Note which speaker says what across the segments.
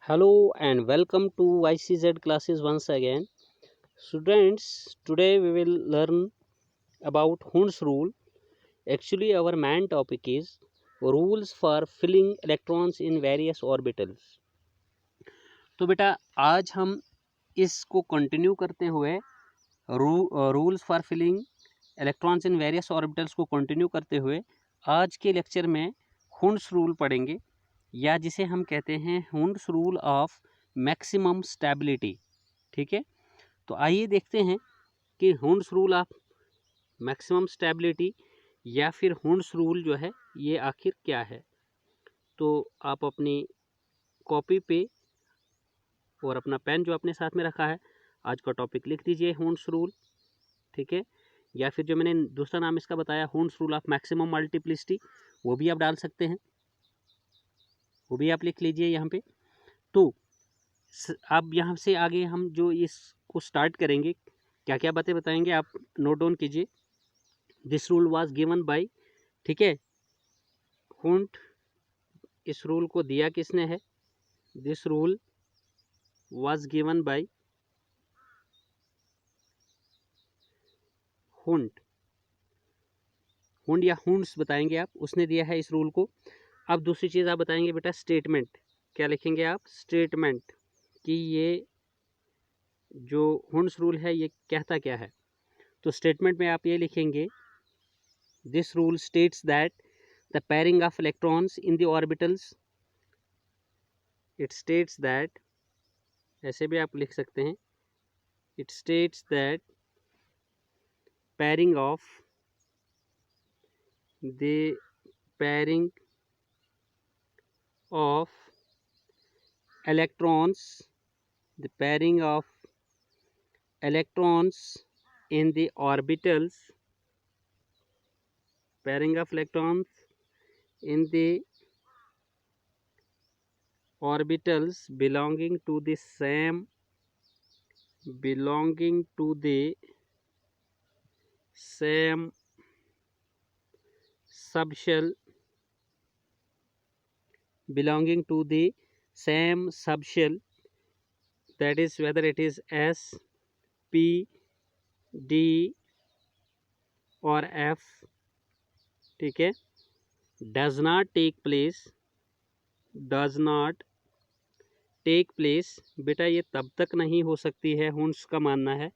Speaker 1: Hello and welcome to YCZ classes once again. Students, today we will learn about Hund's rule. Actually, our main topic is rules for filling electrons in various orbitals. तो बेटा आज हम इसको continue करते हुए rules for filling electrons in various orbitals को continue करते हुए आज के लेक्चर में हुंड्स रूल पढ़ेंगे, या जिसे हम कहते हैं Hund's rule of maximum stability. ठीक है, तो आइए देखते हैं कि Hund's rule of maximum stability या फिर हुंड्स रूल जो है ये आखिर क्या है। तो आप अपनी कॉपी पे और अपना पेन जो अपने साथ में रखा है, आज का टॉपिक लिख दीजिए हुंड्स रूल। ठीक है, या फिर जो मैंने दूसरा नाम इसका बताया Hund's rule of maximum multiplicity, वो भी आप डाल सकते हैं, वो भी आप लिख लीजिए यहाँ पे। तो अब यहाँ से आगे हम जो इसको स्टार्ट करेंगे, क्या क्या बातें बताएंगे आप नोट डाउन कीजिए। This rule was given by, ठीक है, हुंड। इस रूल को दिया किसने है? This rule was given by Hund. Hund या हुंड्स बताएंगे आप, उसने दिया है इस रूल को। अब दूसरी चीज़ आप बताएंगे बेटा स्टेटमेंट। क्या लिखेंगे आप? स्टेटमेंट, कि ये जो हुंड्स रूल है ये कहता क्या है। तो स्टेटमेंट में आप ये लिखेंगे, this rule states that the pairing of electrons in the orbitals, it states that, ऐसे भी आप लिख सकते हैं, it states that pairing of the pairing of electrons, the pairing of electrons in the orbitals, pairing of electrons in the orbitals belonging to the same subshell, belonging to the same subshell, that is whether it is S, P, D or F, ठीक है, does not take place, बेटा ये तब तक नहीं हो सकती है, हुंड्स का मानना है,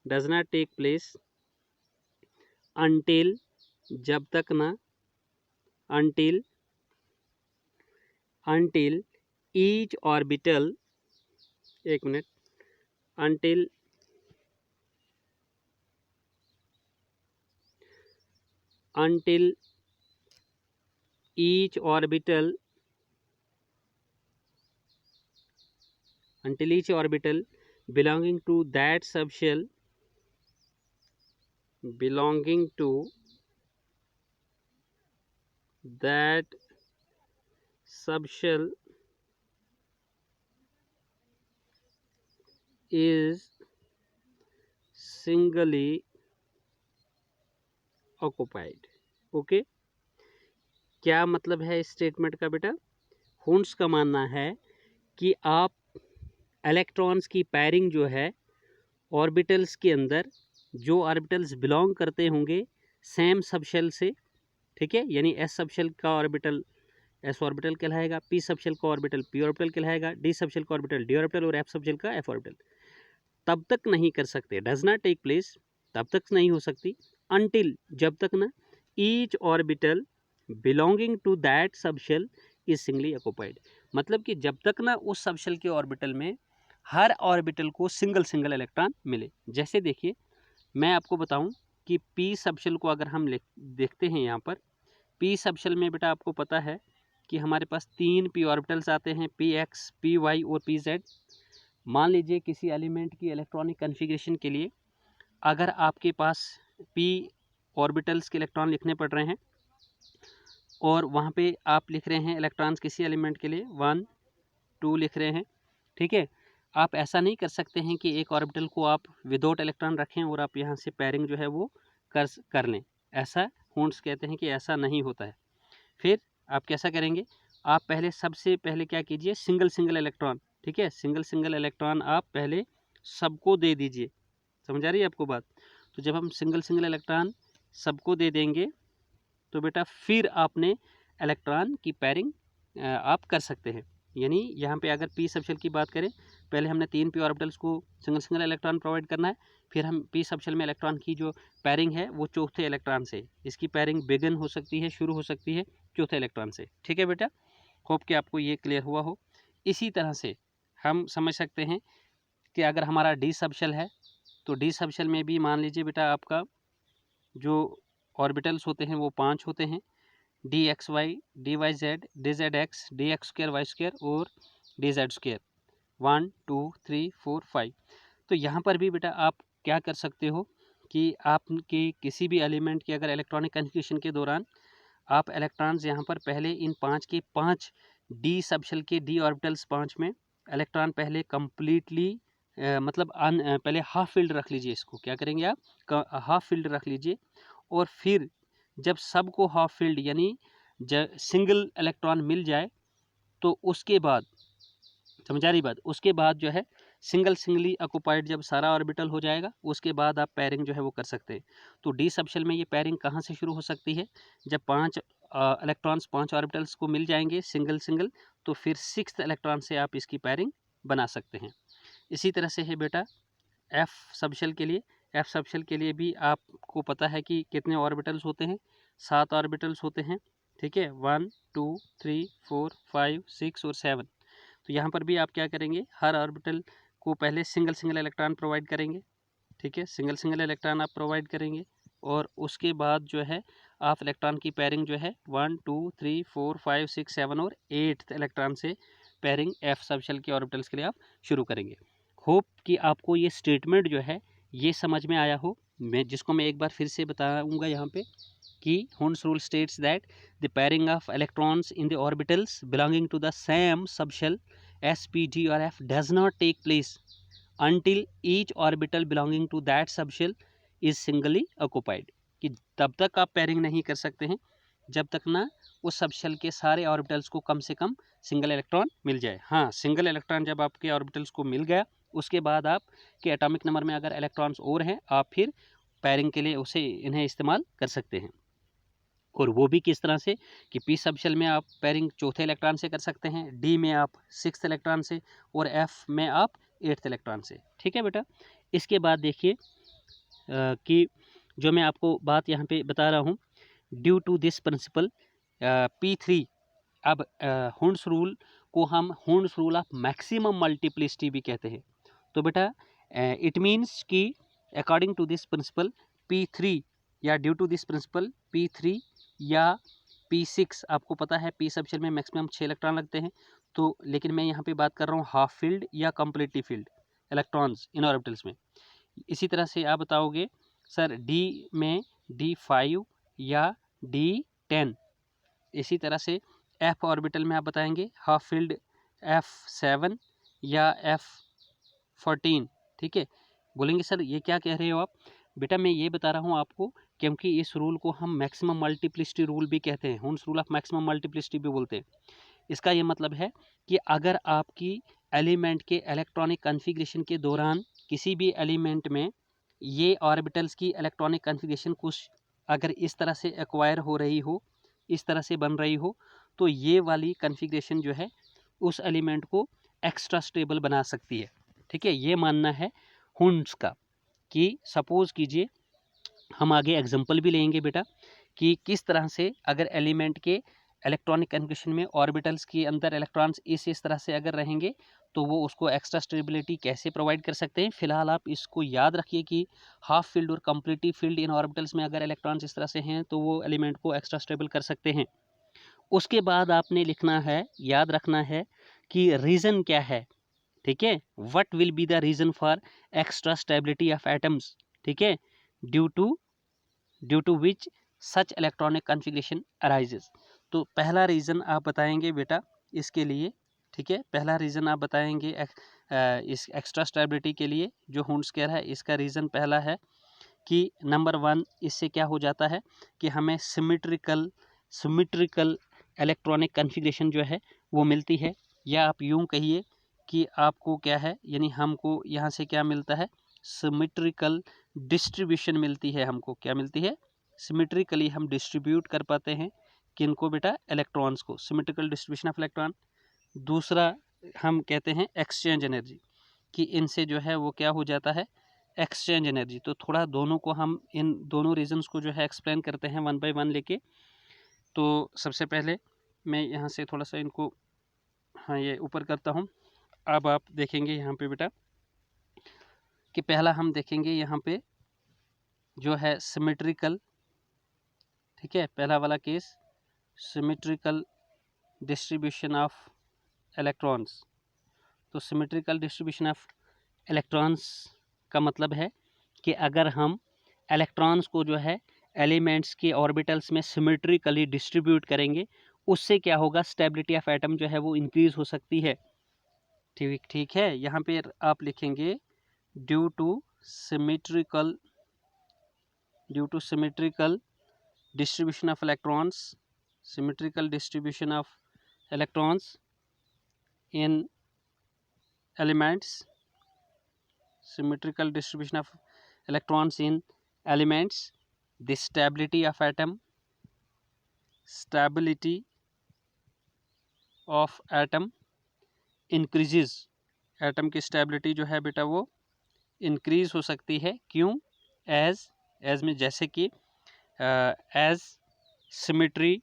Speaker 1: does not take place until, जब तक ना, until each orbital, एक minute, until each orbital belonging to that subshell is singly occupied। Okay, क्या मतलब है इस स्टेटमेंट का बेटा? हुंड्स का मानना है कि आप इलेक्ट्रॉन्स की पैरिंग जो है ऑर्बिटल्स के अंदर, जो ऑर्बिटल्स बिलोंग करते होंगे सेम सबशेल से, ठीक है, यानी एस सबशेल का ऑर्बिटल एस ऑर्बिटल कहलाएगा, पी सबशेल का ऑर्बिटल पी ऑर्बिटल कहलाएगा, डी सबशेल का ऑर्बिटल डी ऑर्बिटल और एफ सबशेल का एफ ऑर्बिटल, तब तक नहीं कर सकते, डज नॉट टेक प्लेस, तब तक नहीं हो सकती, अनटिल, जब तक ना, each orbital belonging to that subshell is singly occupied, मतलब कि जब तक ना उस सबशेल के ऑर्बिटल में हर ऑर्बिटल को सिंगल इलेक्ट्रॉन मिले। जैसे देखिए, मैं आपको बताऊं कि पी सबशेल को अगर हम देखते हैं यहाँ पर, पी सबशेल में बेटा आपको पता है कि हमारे पास 3 पी ऑर्बिटल्स आते हैं, पी एक्स, पी वाई और पी जेड। मान लीजिए किसी एलिमेंट की इलेक्ट्रॉनिक कन्फिग्रेशन के लिए अगर आपके पास पी ऑर्बिटल्स के इलेक्ट्रॉन लिखने पड़ रहे हैं और वहाँ पे आप लिख रहे हैं इलेक्ट्रॉन्स किसी एलिमेंट के लिए 1 2 लिख रहे हैं, ठीक है, आप ऐसा नहीं कर सकते हैं कि एक ऑर्बिटल को आप विदाउट इलेक्ट्रॉन रखें और आप यहाँ से पैरिंग जो है वो कर लें। ऐसा हुंड्स कहते हैं कि ऐसा नहीं होता है। फिर आप कैसा करेंगे? आप पहले सबसे पहले क्या कीजिए, सिंगल सिंगल इलेक्ट्रॉन, ठीक है, सिंगल सिंगल इलेक्ट्रॉन आप पहले सबको दे दीजिए। समझ आ रही है आपको बात? तो जब हम सिंगल सिंगल इलेक्ट्रॉन सबको दे देंगे तो बेटा फिर आपने इलेक्ट्रॉन की पैरिंग आप कर सकते हैं। यानी यहाँ पे अगर पी सबशेल की बात करें, पहले हमने 3 पी ऑर्बिटल्स को सिंगल सिंगल इलेक्ट्रॉन प्रोवाइड करना है, फिर हम पी सबशेल में इलेक्ट्रॉन की जो पैरिंग है वो चौथे इलेक्ट्रॉन से, इसकी पैरिंग बिगन हो सकती है, शुरू हो सकती है चौथे इलेक्ट्रॉन से। ठीक है बेटा, होप कि आपको ये क्लियर हुआ हो। इसी तरह से हम समझ सकते हैं कि अगर हमारा डी सबशेल है तो डी सबशेल में भी मान लीजिए बेटा आपका जो ऑर्बिटल्स होते हैं वो 5 होते हैं, d x y, d y z, d z x, d x square y square और डी जेड स्क्र, 1 2 3 4 5। तो यहाँ पर भी बेटा आप क्या कर सकते हो कि आपके किसी भी एलिमेंट की अगर इलेक्ट्रॉनिक कन्फिग्रेशन के दौरान आप इलेक्ट्रॉन्स यहाँ पर पहले इन 5 के 5 डी सबशेल के डी ऑर्बिटल्स 5 में इलेक्ट्रॉन पहले कम्प्लीटली मतलब पहले हाफ फील्ड रख लीजिए, इसको क्या करेंगे आप हाफ फील्ड रख लीजिए, और फिर जब सबको हाफ फील्ड यानी जब सिंगल इलेक्ट्रॉन मिल जाए तो उसके बाद, समझा रही बात, उसके बाद जो है सिंगली ऑक्युपाइड जब सारा ऑर्बिटल हो जाएगा उसके बाद आप पैरिंग जो है वो कर सकते हैं। तो डी सबशेल में ये पैरिंग कहाँ से शुरू हो सकती है, जब 5 इलेक्ट्रॉन्स 5 ऑर्बिटल्स को मिल जाएंगे सिंगल, तो फिर 6th इलेक्ट्रॉन से आप इसकी पैरिंग बना सकते हैं। इसी तरह से है बेटा एफ सबशेल के लिए। एफ सबशेल के लिए भी आपको पता है कि कितने ऑर्बिटल्स होते हैं, 7 ऑर्बिटल्स होते हैं, ठीक है, 1 2 3 4 5 6 और 7। तो यहाँ पर भी आप क्या करेंगे, हर ऑर्बिटल को पहले सिंगल इलेक्ट्रॉन प्रोवाइड करेंगे, ठीक है, सिंगल इलेक्ट्रॉन आप प्रोवाइड करेंगे, और उसके बाद जो है आप इलेक्ट्रॉन की पैरिंग जो है 1 2 3 4 5 6 7 और 8th इलेक्ट्रॉन से पैरिंग एफ सबशेल के ऑर्बिटल्स के लिए आप शुरू करेंगे। होप कि आपको ये स्टेटमेंट जो है ये समझ में आया हो, जिसको मैं एक बार फिर से बताऊंगा यहाँ पे कि Hund's rule states that the pairing of electrons in the orbitals belonging to the same subshell s, p, d or f does not take place until each orbital belonging to that subshell is singly occupied। कि तब तक आप pairing नहीं कर सकते हैं जब तक ना उस सबशेल के सारे ऑर्बिटल्स को कम से कम सिंगल इलेक्ट्रॉन मिल जाए। हाँ, सिंगल इलेक्ट्रॉन जब आपके ऑर्बिटल्स को मिल गया उसके बाद आप के एटॉमिक नंबर में अगर इलेक्ट्रॉन्स और हैं आप फिर पैरिंग के लिए उसे इन्हें इस्तेमाल कर सकते हैं। और वो भी किस तरह से कि पी सबशेल में आप पैरिंग चौथे इलेक्ट्रॉन से कर सकते हैं, डी में आप 6th इलेक्ट्रॉन से, और एफ में आप 8th इलेक्ट्रॉन से। ठीक है बेटा, इसके बाद देखिए कि जो मैं आपको बात यहाँ पे बता रहा हूँ, due to this principle P3, अब हुंड्स रूल को हम Hund's rule of maximum multiplicity भी कहते हैं। तो बेटा इट मीन्स कि according to this principle P3 या due to this principle P3 या P6, आपको पता है पी सबशेल में मैक्सिमम 6 इलेक्ट्रॉन लगते हैं, तो लेकिन मैं यहाँ पे बात कर रहा हूँ हाफ फील्ड या completely field electrons in orbitals में। इसी तरह से आप बताओगे सर डी में D5 या D10। इसी तरह से एफ ऑर्बिटल में आप बताएंगे हाफ फील्ड F7 या F14। ठीक है, बोलेंगे सर ये क्या कह रहे हो आप? बेटा मैं ये बता रहा हूँ आपको क्योंकि इस रूल को हम मैक्सिमम मल्टीप्लिसिटी रूल भी कहते हैं, Hund's rule of maximum multiplicity भी बोलते हैं। इसका ये मतलब है कि अगर आपकी एलिमेंट के इलेक्ट्रॉनिक कन्फिग्रेशन के दौरान किसी भी एलिमेंट में ये ऑर्बिटल्स की इलेक्ट्रॉनिक कन्फिग्रेशन कुछ अगर इस तरह से एक्वायर हो रही हो, इस तरह से बन रही हो, तो ये वाली कन्फिग्रेशन जो है उस एलिमेंट को एक्स्ट्रा स्टेबल बना सकती है। ठीक है, ये मानना है हुंड्स का। कि सपोज कीजिए हम आगे एग्जांपल भी लेंगे बेटा कि किस तरह से अगर एलिमेंट के इलेक्ट्रॉनिक कन्फिग्रेशन में ऑर्बिटल्स के अंदर इलेक्ट्रॉन्स इस तरह से अगर रहेंगे तो वो उसको एक्स्ट्रा स्टेबिलिटी कैसे प्रोवाइड कर सकते हैं। फिलहाल आप इसको याद रखिए कि हाफ फील्ड और कम्प्लीटली फील्ड इन ऑर्बिटल्स में अगर इलेक्ट्रॉन्स इस तरह से हैं तो वो एलिमेंट को एक्स्ट्रा स्टेबल कर सकते हैं। उसके बाद आपने लिखना है, याद रखना है कि रीज़न क्या है। ठीक है, what will be the reason for extra stability of atoms. ठीक है, due to which such electronic configuration arises. तो पहला रीज़न आप बताएंगे बेटा इसके लिए। ठीक है, पहला रीज़न आप बताएंगे इस एक्स्ट्रा स्टेबिलिटी के लिए जो हुंड्स कह रहा है, इसका रीज़न पहला है कि नंबर 1 इससे क्या हो जाता है कि हमें सिमेट्रिकल इलेक्ट्रॉनिक कन्फिग्रेशन जो है वो मिलती है, या आप यूं कहिए कि आपको क्या है, यानी हमको यहाँ से क्या मिलता है, सिमेट्रिकल डिस्ट्रीब्यूशन मिलती है। हमको क्या मिलती है, सिमेट्रिकली हम डिस्ट्रीब्यूट कर पाते हैं किनको बेटा, इलेक्ट्रॉन्स को, सिमेट्रिकल डिस्ट्रीब्यूशन ऑफ इलेक्ट्रॉन। दूसरा हम कहते हैं एक्सचेंज एनर्जी, कि इनसे जो है वो क्या हो जाता है, एक्सचेंज एनर्जी। तो थोड़ा दोनों को हम, इन दोनों रीजंस को जो है एक्सप्लेन करते हैं वन बाय वन लेके। तो सबसे पहले मैं यहाँ से थोड़ा सा इनको, हाँ, ये ऊपर करता हूँ। अब आप देखेंगे यहाँ पे बेटा कि पहला हम देखेंगे यहाँ पे जो है सिमेट्रिकल, ठीक है, पहला वाला case symmetrical distribution of electrons. तो सिमेट्रिकल डिस्ट्रीब्यूशन ऑफ इलेक्ट्रॉन्स का मतलब है कि अगर हम इलेक्ट्रॉन्स को जो है एलिमेंट्स के ऑर्बिटल्स में सिमेट्रिकली डिस्ट्रीब्यूट करेंगे, उससे क्या होगा, स्टेबिलिटी ऑफ एटम जो है वो इंक्रीज हो सकती है। ठीक है, यहाँ पे आप लिखेंगे due two symmetrical distribution of electrons, symmetrical distribution of electrons in elements, symmetrical distribution of electrons in elements, the stability of atom increases, atom की स्टेबिलिटी जो है बेटा वो इंक्रीज हो सकती है। क्यों, एज में जैसे कि as symmetry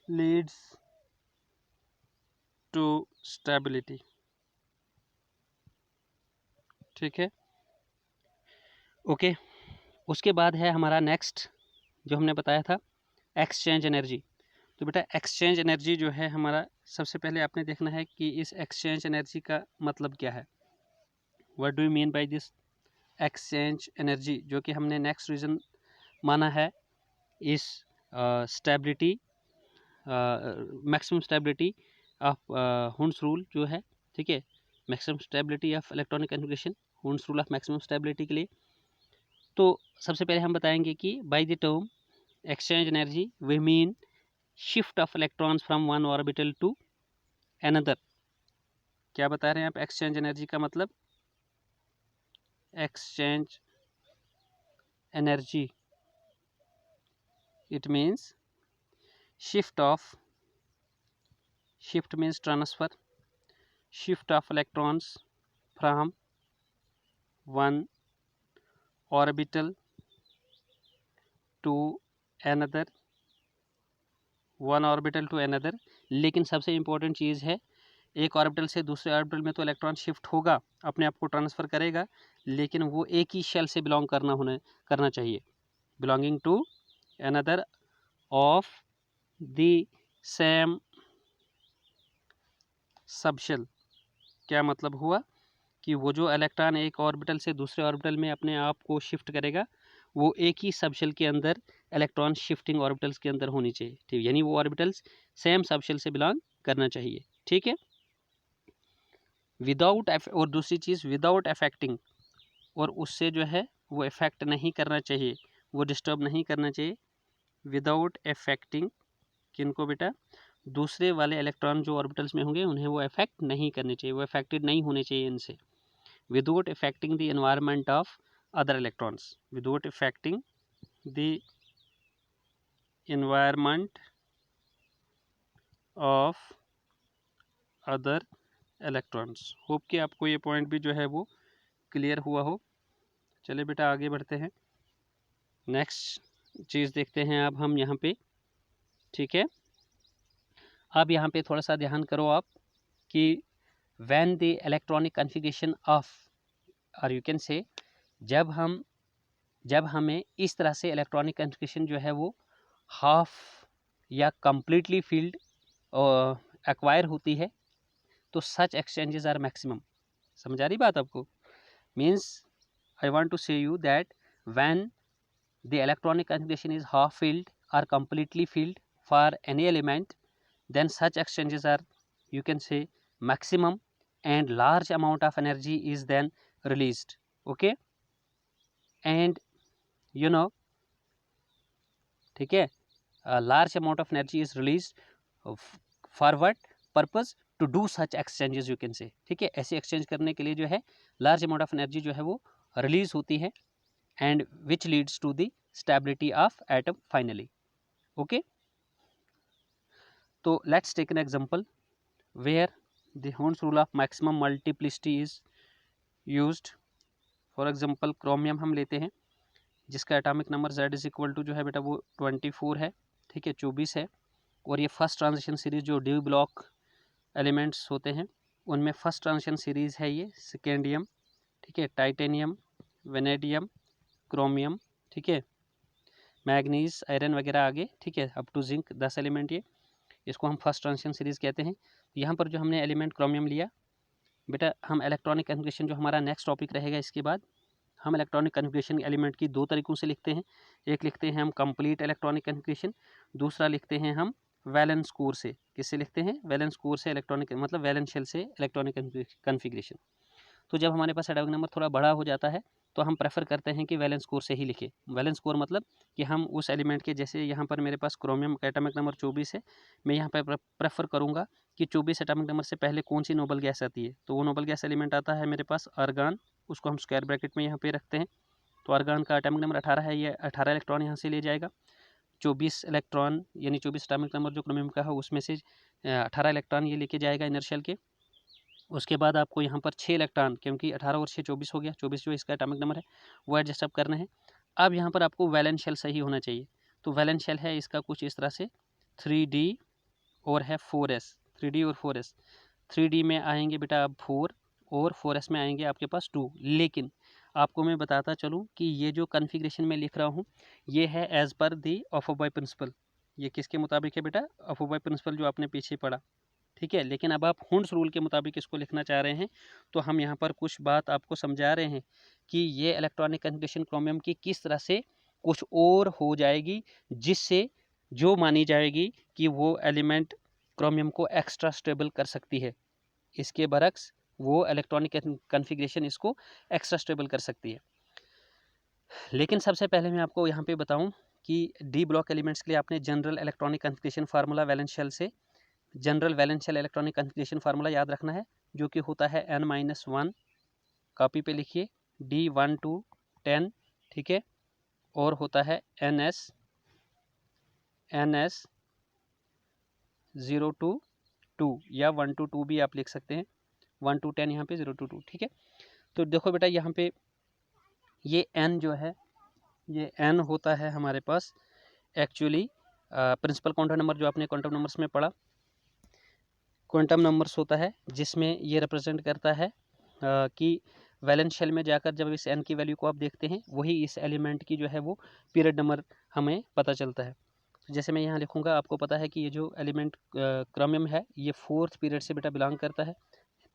Speaker 1: leads to stability, ठीक है, ओके। उसके बाद है हमारा नेक्स्ट जो हमने बताया था, एक्सचेंज एनर्जी। तो बेटा एक्सचेंज एनर्जी जो है हमारा, सबसे पहले आपने देखना है कि इस एक्सचेंज एनर्जी का मतलब क्या है, what do you mean by this exchange energy, जो कि हमने नेक्स्ट रीजन माना है इस stability, maximum stability of Hund's rule जो है, ठीक है, maximum stability of electronic configuration, Hund's rule of maximum stability के लिए। तो सबसे पहले हम बताएंगे कि by the term exchange energy we mean shift of electrons from one orbital to another. क्या बता रहे हैं आप एक्सचेंज एनर्जी का मतलब, exchange energy it means shift means transfer, shift of electrons from one orbital to another, लेकिन सबसे important चीज़ है, एक ऑर्बिटल से दूसरे ऑर्बिटल में तो इलेक्ट्रॉन शिफ्ट होगा, अपने आप को ट्रांसफ़र करेगा, लेकिन वो एक ही शेल से बिलोंग करना चाहिए, belonging to another of the same subshell. क्या मतलब हुआ कि वो जो इलेक्ट्रॉन एक ऑर्बिटल से दूसरे ऑर्बिटल में अपने आप को शिफ्ट करेगा, वो एक ही सबशेल के अंदर इलेक्ट्रॉन शिफ्टिंग ऑर्बिटल्स के अंदर होनी चाहिए, ठीक, यानी वो ऑर्बिटल्स सेम सबशेल से बिलोंग करना चाहिए, ठीक है। विदाउट, और दूसरी चीज़ विदाउट अफेक्टिंग, और उससे जो है वो इफेक्ट नहीं करना चाहिए, वो डिस्टर्ब नहीं करना चाहिए, विदाउट अफेक्टिंग किनको बेटा, दूसरे वाले इलेक्ट्रॉन जो ऑर्बिटल्स में होंगे उन्हें वो अफेक्ट नहीं करने चाहिए, वो अफेक्टेड नहीं होने चाहिए इनसे, without affecting the environment of other electrons, without affecting the environment of other electrons. Hope कि आपको ये पॉइंट भी जो है वो क्लियर हुआ हो। चलिए बेटा आगे बढ़ते हैं, नेक्स्ट चीज़ देखते हैं अब हम यहाँ पे, ठीक है। अब यहाँ पे थोड़ा सा ध्यान करो आप कि when the electronic configuration of, और यू कैन से, जब हमें इस तरह से इलेक्ट्रॉनिक कन्फिग्रेशन जो है वो हाफ या कम्प्लीटली फील्ड एक्वायर होती है, तो सच एक्सचेंजेस आर मैक्सिमम। समझ आ रही बात आपको, मीन्स आई वांट टू से you that when the electronic configuration is half field or completely filled for any element, then such exchanges are, you can say, maximum, and large amount of energy is then released, okay, and you know, ठीक है, large amount of energy is release for what purpose, to do such exchanges you can say, ठीक है, ऐसे exchange करने के लिए जो है लार्ज अमाउंट ऑफ एनर्जी जो है वो रिलीज होती है, and which leads to the stability of atom finally. Okay, तो let's take an example where the होर्न्स rule of maximum multiplicity is used. For example chromium हम लेते हैं जिसका atomic number Z is equal to जो है बेटा वो 24 है, ठीक है, 24 है, और ये फर्स्ट ट्रांजिशन सीरीज जो डी ब्लॉक एलिमेंट्स होते हैं उनमें फर्स्ट ट्रांजिशन सीरीज है ये सेकेंडियम, ठीक है, टाइटेनियम, वेनेडियम, क्रोमियम, ठीक है, मैग्नीज, आयरन वगैरह आगे, ठीक है, अप टू जिंक 10 एलिमेंट, ये इसको हम फर्स्ट ट्रांजिशन सीरीज कहते हैं। यहाँ पर जो हमने एलिमेंट क्रोमियम लिया बेटा, हम इलेक्ट्रॉनिक कन्फिगरेशन जो हमारा नेक्स्ट टॉपिक रहेगा इसके बाद, हम इलेक्ट्रॉनिक कन्फिगरेशन एलिमेंट की दो तरीक़ों से लिखते हैं। एक लिखते हैं हम कंप्लीट इलेक्ट्रॉनिक कन्फिगरेशन, दूसरा लिखते हैं हम वैलेंस कोर से। किससे लिखते हैं? वैलेंस कोर से इलेक्ट्रॉनिक, मतलब वैलेंस शेल से इलेक्ट्रॉनिक कन्फिगरेशन। तो जब हमारे पास एटॉमिक नंबर थोड़ा बड़ा हो जाता है तो हम प्रेफर करते हैं कि वैलेंस कोर से ही लिखें। वैलेंस कोर मतलब कि हम उस एलिमेंट के, जैसे यहाँ पर मेरे पास क्रोमियम का एटॉमिक नंबर 24 है, मैं यहाँ पर प्रेफर करूँगा कि 24 एटॉमिक नंबर से पहले कौन सी नोबल गैस आती है, तो वो नोबल गैस एलिमेंट आता है मेरे पास आर्गन, उसको हम स्क्वायर ब्रैकेट में यहाँ पे रखते हैं। तो आर्गन का एटॉमिक नंबर 18 है, ये 18 इलेक्ट्रॉन यहाँ से ले जाएगा। 24 इलेक्ट्रॉन यानी 24 एटॉमिक नंबर जो क्रोमियम का है उसमें से 18 इलेक्ट्रॉन ये लेके जाएगा इनर्शियल के। उसके बाद आपको यहाँ पर 6 इलेक्ट्रॉन, क्योंकि 18 और 6 24 हो गया, 24 जो इसका एटॉमिक नंबर है वो एडजस्ट अप करना है। अब यहाँ पर आपको वैलेंस शेल सही होना चाहिए। तो वैलेंस शेल है इसका कुछ इस तरह से 3D और है 4s, 3D और 4s। 3D में आएंगे बेटा अब 4 और 4s में आएंगे आपके पास 2। लेकिन आपको मैं बताता चलूँ कि ये जो कन्फिग्रेशन में लिख रहा हूँ ये है एज पर दी ऑफोबाई प्रिंसिपल। ये किसके मुताबिक है बेटा? ऑफोबाई प्रिंसिपल जो आपने पीछे पढ़ा, ठीक है। लेकिन अब आप हुंड्स रूल के मुताबिक इसको लिखना चाह रहे हैं तो हम यहाँ पर कुछ बात आपको समझा रहे हैं कि ये इलेक्ट्रॉनिक कन्फिग्रेशन क्रोमियम की किस तरह से कुछ और हो जाएगी, जिससे जो मानी जाएगी कि वो एलिमेंट क्रोमियम को एक्स्ट्रा स्टेबल कर सकती है, इसके बरक्स वो इलेक्ट्रॉनिक कन्फिग्रेशन इसको एक्स्ट्रा स्टेबल कर सकती है। लेकिन सबसे पहले मैं आपको यहाँ पे बताऊँ कि डी ब्लॉक एलिमेंट्स के लिए आपने general electronic configuration formula valence shell से, general valence shell electronic configuration formula याद रखना है, जो कि होता है n-1, कॉपी पे लिखिए, D1 to 10, ठीक है, और होता है NS 0 to 2 या 1 to 2 भी आप लिख सकते हैं, 1 to 10 यहाँ पे 0 to 2, ठीक है। तो देखो बेटा यहाँ पे ये n जो है ये n होता है हमारे पास एक्चुअली प्रिंसिपल क्वांटम नंबर जो आपने क्वांटम नंबर्स में पढ़ा, क्वांटम नंबर्स होता है जिसमें ये रिप्रेजेंट करता है कि वैलेंस शेल में जाकर जब इस n की वैल्यू को आप देखते हैं वही इस एलिमेंट की जो है वो पीरियड नंबर हमें पता चलता है। जैसे मैं यहाँ लिखूँगा, आपको पता है कि ये जो एलिमेंट क्रोमियम है ये 4th पीरियड से बेटा बिलोंग करता है।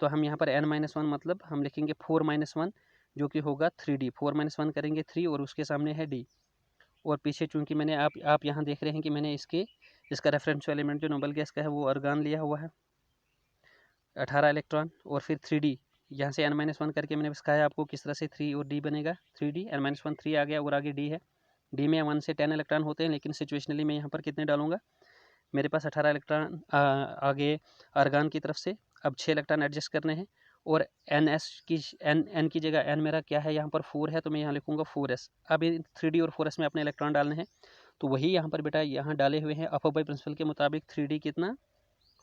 Speaker 1: तो हम यहाँ पर n-1 मतलब हम लिखेंगे 4-1 जो कि होगा 3D। 4-1 करेंगे 3 और उसके सामने है D। और पीछे चूँकि मैंने आप यहाँ देख रहे हैं कि मैंने इसका रेफरेंस एलिमेंट जो नोबल गैस का है वो आर्गन लिया हुआ है, 18 इलेक्ट्रॉन, और फिर 3D यहाँ से n-1 करके मैंने सिखाया आपको किस तरह से 3 और D बनेगा। 3D n-1 3 आ गया और आगे D है। D में 1 से 10 इलेक्ट्रॉन होते हैं, लेकिन सिचुएशनली मैं यहाँ पर कितने डालूंगा, मेरे पास 18 इलेक्ट्रॉन आगे आर्गन की तरफ से। अब 6 इलेक्ट्रॉन एडजस्ट करने हैं और n की जगह n मेरा क्या है यहाँ पर 4 है, तो मैं यहाँ लिखूँगा 4s। अब 3D और 4s में अपने इलेक्ट्रॉन डालने हैं, तो वही यहाँ पर बेटा यहाँ डाले हुए हैं अफोबाई प्रिंसिपल के मुताबिक। 3D कितना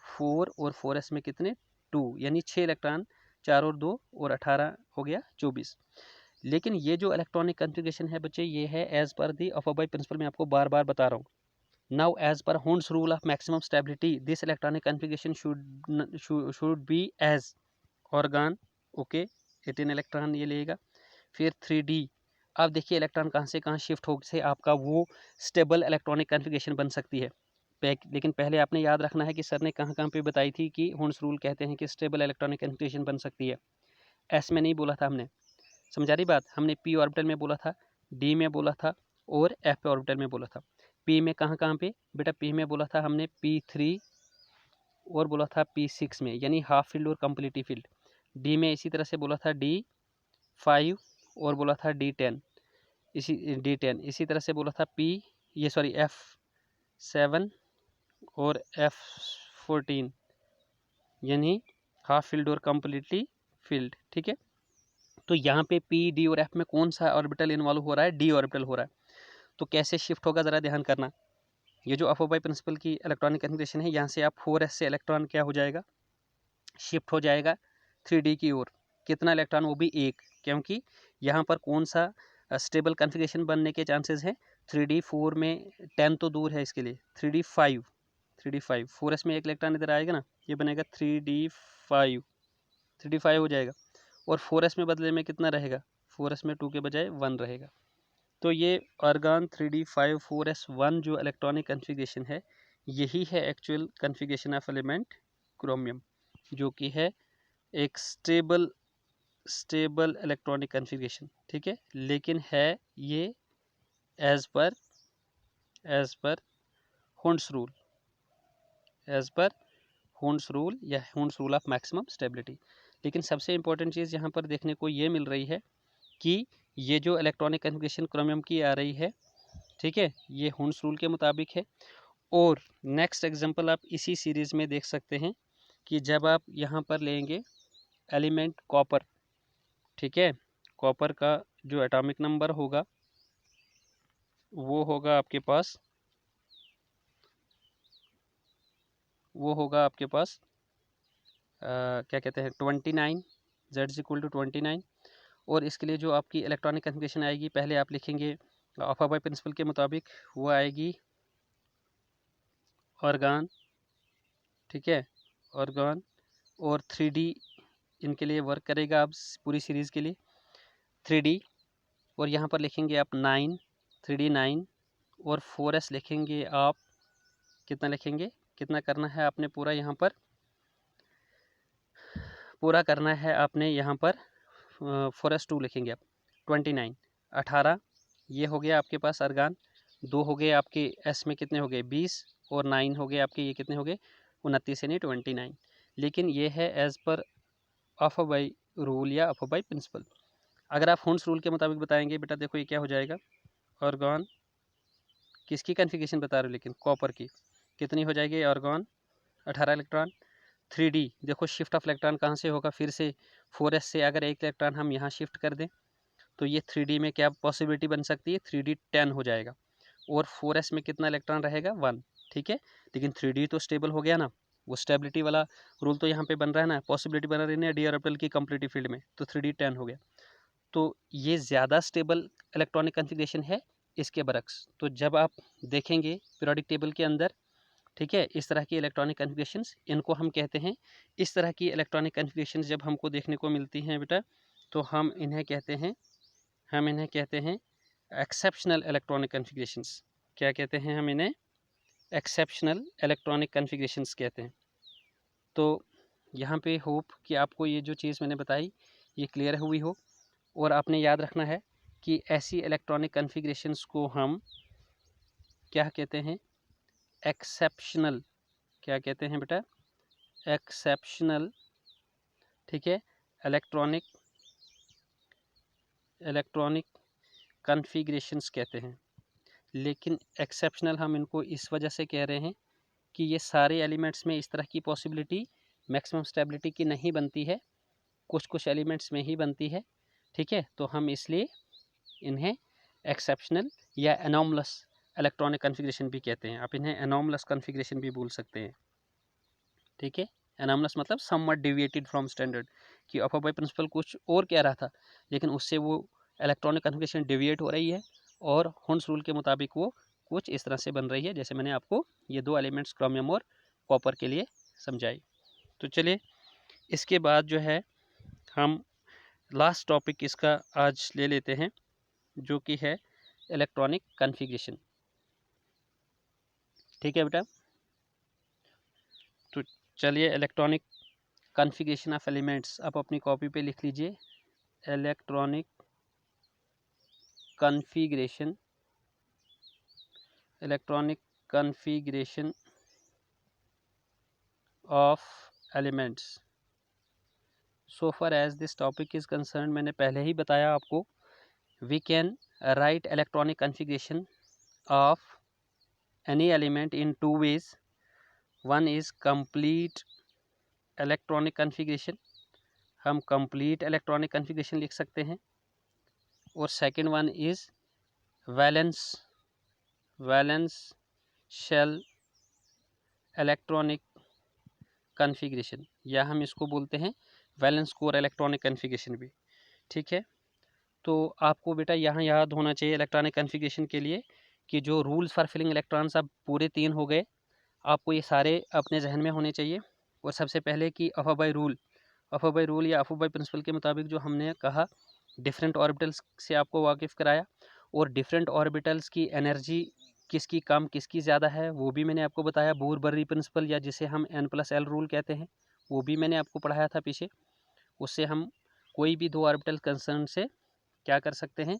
Speaker 1: 4 और 4s में कितने 2, यानी 6 इलेक्ट्रॉन, 4 और 2 और 18 हो गया 24। लेकिन ये जो इलेक्ट्रॉनिक कन्फिग्रेशन है बच्चे ये है एज पर दी अफोबाई प्रिंसिपल, मैं आपको बार बार बता रहा हूँ। Now, as per Hund's rule of maximum stability, this electronic configuration should be as organ, okay, 18 electron ये लेगा। फिर 3D, अब देखिए इलेक्ट्रॉन कहाँ से कहाँ शिफ्ट हो से आपका वो स्टेबल इलेक्ट्रॉनिक कन्फिग्रेशन बन सकती है। लेकिन पहले आपने याद रखना है कि सर ने कहाँ कहाँ पे बताई थी कि हुंड्स रूल कहते हैं कि स्टेबल इलेक्ट्रॉनिक कन्फिग्रेशन बन सकती है। एस में नहीं बोला था हमने, समझा रही बात, हमने पी ऑर्बिटल में बोला था, डी में बोला था और एफ ऑर्बिटल में बोला था। पी में कहाँ कहाँ पे बेटा? पी में बोला था हमने P3 और बोला था P6 में, यानी हाफ फील्ड और कंप्लीट फील्ड। डी में इसी तरह से बोला था D5 और बोला था D10। इसी D10, इसी तरह से बोला था F7 और F14 यानी हाफ फिल्ड और कम्प्लीटली फिल्ड। ठीक है, तो यहाँ पे P, D और F में कौन सा ऑर्बिटल इन्वॉल्व हो रहा है? D ऑर्बिटल हो रहा है। तो कैसे शिफ्ट होगा ज़रा ध्यान करना। ये जो अफोबाई प्रिंसिपल की इलेक्ट्रॉनिक कन्फिग्रेशन है, यहाँ से आप 4s से इलेक्ट्रॉन क्या हो जाएगा? शिफ्ट हो जाएगा 3D की ओर। कितना इलेक्ट्रॉन? वो भी एक, क्योंकि यहाँ पर कौन सा स्टेबल कन्फिग्रेशन बनने के चांसेस हैं? 3D 4 में 10 तो दूर है, इसके लिए 3D 5, 4s में एक इलेक्ट्रॉन इधर आएगा ना, ये बनेगा 3D 5 हो जाएगा। और 4s में बदले में कितना रहेगा? 4s में 2 के बजाय 1 रहेगा। तो ये आर्गन 3D 5 4s1 जो इलेक्ट्रॉनिक कन्फिग्रेशन है, यही है actual configuration of element chromium, जो कि है एक स्टेबल इलेक्ट्रॉनिक कन्फिग्रेशन। ठीक है, लेकिन है ये एज पर हुंड्स रूल या Hund's rule of maximum stability. लेकिन सबसे इंपॉर्टेंट चीज़ यहाँ पर देखने को ये मिल रही है कि ये जो इलेक्ट्रॉनिक कन्फिग्रेशन क्रोमियम की आ रही है, ठीक है, ये हुंड्स रूल के मुताबिक है। और नेक्स्ट एग्जांपल आप इसी सीरीज़ में देख सकते हैं कि जब आप यहाँ पर लेंगे एलिमेंट कॉपर, ठीक है, कॉपर का जो एटॉमिक नंबर होगा वो होगा आपके पास क्या कहते हैं 29, Z=29। और इसके लिए जो आपकी इलेक्ट्रॉनिक कन्फिग्रेशन आएगी, पहले आप लिखेंगे अफोबाई प्रिंसिपल के मुताबिक, वो आएगी आर्गन, ठीक है, आर्गन और 3D इनके लिए वर्क करेगा आप पूरी सीरीज़ के लिए 3D। और यहाँ पर लिखेंगे आप 9, 3D9 और 4s लिखेंगे आप, कितना लिखेंगे, कितना करना है आपने पूरा यहाँ पर, पूरा करना है आपने यहाँ पर 4s2 लिखेंगे आप 29, 18 ये हो गया आपके पास आर्गन। 2 हो गए आपके S में, कितने हो गए 20, और 9 हो गए आपके, ये कितने हो गए 29 यानी 29। लेकिन ये है एज पर अफोबाई रूल या अफोबाई प्रिंसिपल। अगर आप हुंड्स रूल के मुताबिक बताएंगे बेटा, देखो ये क्या हो जाएगा, आर्गन किसकी कन्फिग्रेशन बता रहे हो, लेकिन कॉपर की, कितनी हो जाएगी आर्गन 18 इलेक्ट्रॉन। 3D देखो शिफ्ट ऑफ इलेक्ट्रॉन कहाँ से होगा, फिर से 4s से अगर एक इलेक्ट्रॉन हम यहाँ शिफ्ट कर दें तो ये 3D में क्या पॉसिबिलिटी बन सकती है, 3D 10 हो जाएगा। और 4s में कितना इलेक्ट्रॉन रहेगा 1, ठीक है। लेकिन 3D तो स्टेबल हो गया ना, वो स्टेबिलिटी वाला रूल तो यहाँ पे बन रहा है ना, पॉसिबिलिटी बना रही है डी ऑर्बिटल की कंप्लीट फील्ड में, तो 3D 10 हो गया। तो ये ज़्यादा स्टेबल इलेक्ट्रॉनिक कन्फिग्रेशन है इसके बरक्स। तो जब आप देखेंगे पीरियोडिक टेबल के अंदर, ठीक है, इस तरह की इलेक्ट्रॉनिक कन्फिग्रेशंस, इनको हम कहते हैं, इस तरह की इलेक्ट्रॉनिक कन्फिग्रेशंस जब हमको देखने को मिलती हैं बेटा, तो हम इन्हें कहते हैं एक्सेप्शनल इलेक्ट्रॉनिक कन्फिग्रेशंस। क्या कहते हैं हम इन्हें? एक्सेप्शनल इलेक्ट्रॉनिक कन्फिग्रेशंस कहते हैं। तो यहाँ पे होप कि आपको ये जो चीज़ मैंने बताई ये क्लियर हुई हो। और आपने याद रखना है कि ऐसी इलेक्ट्रॉनिक कन्फिग्रेशंस को हम क्या कहते हैं? एक्सेप्शनल। क्या कहते हैं बेटा? एक्सेप्शनल, ठीक है, इलेक्ट्रॉनिक कन्फिग्रेशंस कहते हैं। लेकिन एक्सेप्शनल हम इनको इस वजह से कह रहे हैं कि ये सारे एलिमेंट्स में इस तरह की पॉसिबिलिटी मैक्सिमम स्टेबिलिटी की नहीं बनती है, कुछ कुछ एलिमेंट्स में ही बनती है, ठीक है। तो हम इसलिए इन्हें एक्सेप्शनल या एनॉमलस इलेक्ट्रॉनिक कन्फिग्रेशन भी कहते हैं। आप इन्हें एनॉमलस कन्फिग्रेशन भी बोल सकते हैं, ठीक है। एनॉमलस मतलब समवट डेविएटेड फ्रॉम स्टैंडर्ड, कि अफोबाई प्रिंसिपल कुछ और कह रहा था लेकिन उससे वो इलेक्ट्रॉनिक कन्फिग्रेशन डेविएट हो रही है, और हुंड्स रूल के मुताबिक वो कुछ इस तरह से बन रही है, जैसे मैंने आपको ये दो एलिमेंट्स क्रोमियम और कॉपर के लिए समझाई। तो चलिए इसके बाद जो है हम लास्ट टॉपिक इसका आज ले लेते हैं, जो कि है इलेक्ट्रॉनिक कन्फिग्रेशन, ठीक है बेटा। तो चलिए इलेक्ट्रॉनिक कन्फिग्रेशन ऑफ एलिमेंट्स आप अपनी कॉपी पे लिख लीजिए। Electronic configuration of elements. So far as this topic is concern, मैंने पहले ही बताया आपको, we can write electronic configuration of any element in two ways. One is complete electronic configuration, हम complete electronic configuration लिख सकते हैं, और second one is valence shell electronic configuration, या हम इसको बोलते हैं वैलेंस कोर इलेक्ट्रॉनिक कन्फिगरेशन भी। ठीक है, तो आपको बेटा यहाँ याद होना चाहिए इलेक्ट्रॉनिक कन्फिगरेशन के लिए कि जो रूल्स फॉर फिलिंग इलेक्ट्रॉन्स अब पूरे 3 हो गए, आपको ये सारे अपने जहन में होने चाहिए। और सबसे पहले कि अफाबाई रूल या अफाबाई प्रिंसिपल के मुताबिक जो हमने कहा, डिफरेंट ऑर्बिटल्स से आपको वाकिफ़ कराया, और डिफरेंट ऑर्बिटल्स की एनर्जी किसकी कम किसकी ज़्यादा है वो भी मैंने आपको बताया। बूर बर्री प्रिंसिपल, या जिसे हम N+L रूल कहते हैं, वो भी मैंने आपको पढ़ाया था पीछे। उससे हम कोई भी दो ऑर्बिटल कंसर्न से क्या कर सकते हैं,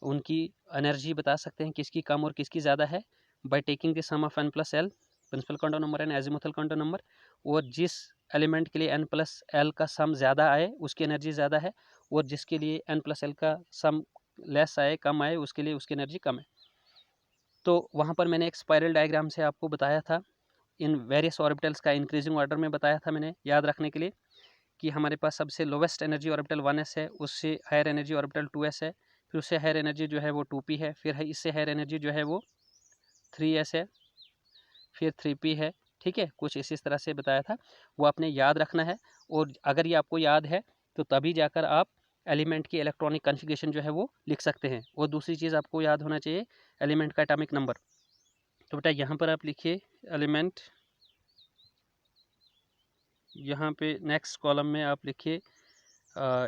Speaker 1: उनकी एनर्जी बता सकते हैं किसकी कम और किसकी ज़्यादा है, by taking the sum of N+L, principal quantum number and azimuthal quantum number. और जिस एलिमेंट के लिए N+L का सम ज़्यादा आए उसकी एनर्जी ज़्यादा है, और जिसके लिए N+L का सम लेस आए, कम आए, उसके लिए उसकी एनर्जी कम है। तो वहाँ पर मैंने एक स्पाइरल डायग्राम से आपको बताया था इन वेरियस ऑर्बिटल्स का इंक्रीजिंग ऑर्डर में बताया था मैंने, याद रखने के लिए, कि हमारे पास सबसे लोवेस्ट एनर्जी ऑर्बिटल 1s है, उससे हायर एनर्जी ऑर्बिटल 2s है, फिर उससे हायर एनर्जी जो है वो 2p है, फिर इससे हायर एनर्जी जो है वो 3s है, फिर 3p है। ठीक है, कुछ इसी तरह से बताया था, वो आपने याद रखना है। और अगर ये आपको याद है तो तभी जाकर आप एलिमेंट की इलेक्ट्रॉनिक कॉन्फ़िगरेशन जो है वो लिख सकते हैं। और दूसरी चीज़ आपको याद होना चाहिए एलिमेंट का एटॉमिक नंबर। तो बेटा यहाँ पर आप लिखिए एलिमेंट, यहाँ पे नेक्स्ट कॉलम में आप लिखिए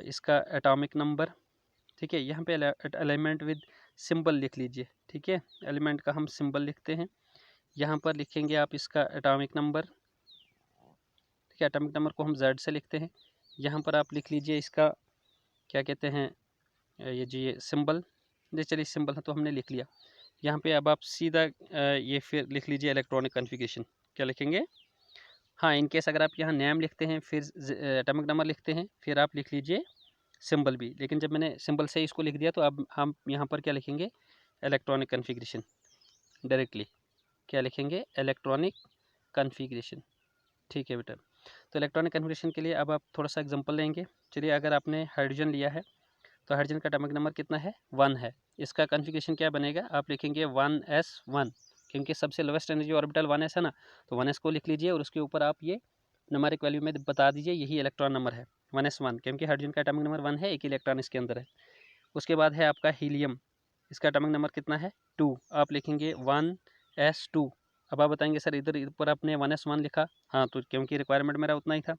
Speaker 1: इसका एटॉमिक नंबर। ठीक है, यहाँ पे एलिमेंट विद सिंबल लिख लीजिए। ठीक है, एलिमेंट का हम सिंबल लिखते हैं, यहाँ पर लिखेंगे आप इसका एटॉमिक नंबर। ठीक है, एटॉमिक नंबर को हम Z से लिखते हैं। यहाँ पर आप लिख लीजिए इसका क्या कहते हैं, ये जी ये सिंबल, जी चलिए सिंबल है तो हमने लिख लिया। यहाँ पे अब आप सीधा ये फिर लिख लीजिए इलेक्ट्रॉनिक कॉन्फ़िगरेशन, क्या लिखेंगे, हाँ इनकेस अगर आप यहाँ नेम लिखते हैं फिर एटॉमिक नंबर लिखते हैं, फिर आप लिख लीजिए सिंबल भी। लेकिन जब मैंने सिंबल से इसको लिख दिया तो अब हम यहाँ पर क्या लिखेंगे, इलेक्ट्रॉनिक कॉन्फ़िगरेशन डायरेक्टली, क्या लिखेंगे, इलेक्ट्रॉनिक कॉन्फ़िगरेशन। ठीक है बेटा, तो इलेक्ट्रॉनिक कॉन्फ़िगरेशन के लिए अब आप थोड़ा सा एग्जांपल लेंगे। चलिए, अगर आपने हाइड्रोजन लिया है तो हाइड्रोजन का एटॉमिक नंबर कितना है, 1 है। इसका कॉन्फ़िगरेशन क्या बनेगा, आप लिखेंगे 1s1, क्योंकि सबसे लोवेस्ट एनर्जी ऑर्बिटल 1s है ना, तो 1s को लिख लीजिए और उसके ऊपर आप ये न्यूमेरिक वैल्यू में बता दीजिए यही इलेक्ट्रॉन नंबर है 1s1, क्योंकि हाइड्रोजन का एटॉमिक नंबर 1 है, एक इलेक्ट्रॉन इसके अंदर है। उसके बाद है आपका हीलियम, इसका एटॉमिक नंबर कितना है, 2, आप लिखेंगे 1s2। अब आप बताएंगे सर इधर ऊपर आपने 1s1 लिखा, हाँ तो क्योंकि रिक्वायरमेंट मेरा उतना ही था,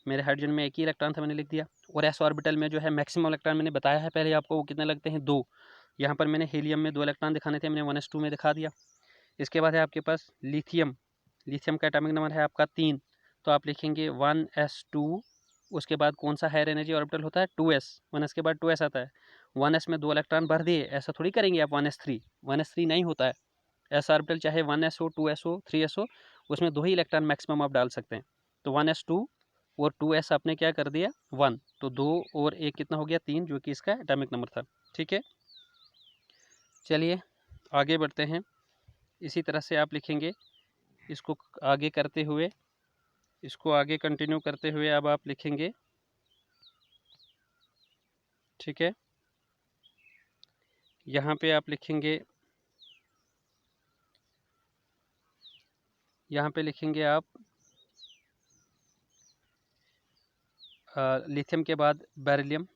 Speaker 1: मेरे हाइड्रोजन में एक ही इलेक्ट्रॉन था, मैंने लिख दिया। और एस ऑर्बिटल में जो है मैक्सिमम इलेक्ट्रॉन मैंने बताया है पहले आपको, वो कितने लगते हैं, 2। यहाँ पर मैंने हीलियम में 2 इलेक्ट्रॉन दिखाने थे, मैंने 1s2 में दिखा दिया। इसके बाद है आपके पास लिथियम, लिथियम का एटॉमिक नंबर है आपका 3, तो आप लिखेंगे 1s2। उसके बाद कौन सा हायर एनर्जी ऑर्बिटल होता है, 2s, 1s के बाद 2s आता है। 1s में 2 इलेक्ट्रॉन भर दिए, ऐसा थोड़ी करेंगे आप 1s3, 1s3 नहीं होता है। एस ऑर्बिटल चाहे 1s हो, 2s हो, 3s हो, उसमें 2 ही इलेक्ट्रॉन मैक्सिमम आप डाल सकते हैं। तो 1s2 और 2s आपने क्या कर दिया 1, तो 2 और 1 कितना हो गया 3, जो कि इसका एटॉमिक नंबर था। ठीक है, चलिए आगे बढ़ते हैं। इसी तरह से आप लिखेंगे, इसको आगे करते हुए, इसको आगे कंटिन्यू करते हुए अब आप लिखेंगे। ठीक है, यहाँ पे आप लिखेंगे, यहाँ पे लिखेंगे आप लिथियम के बाद बेरिलियम,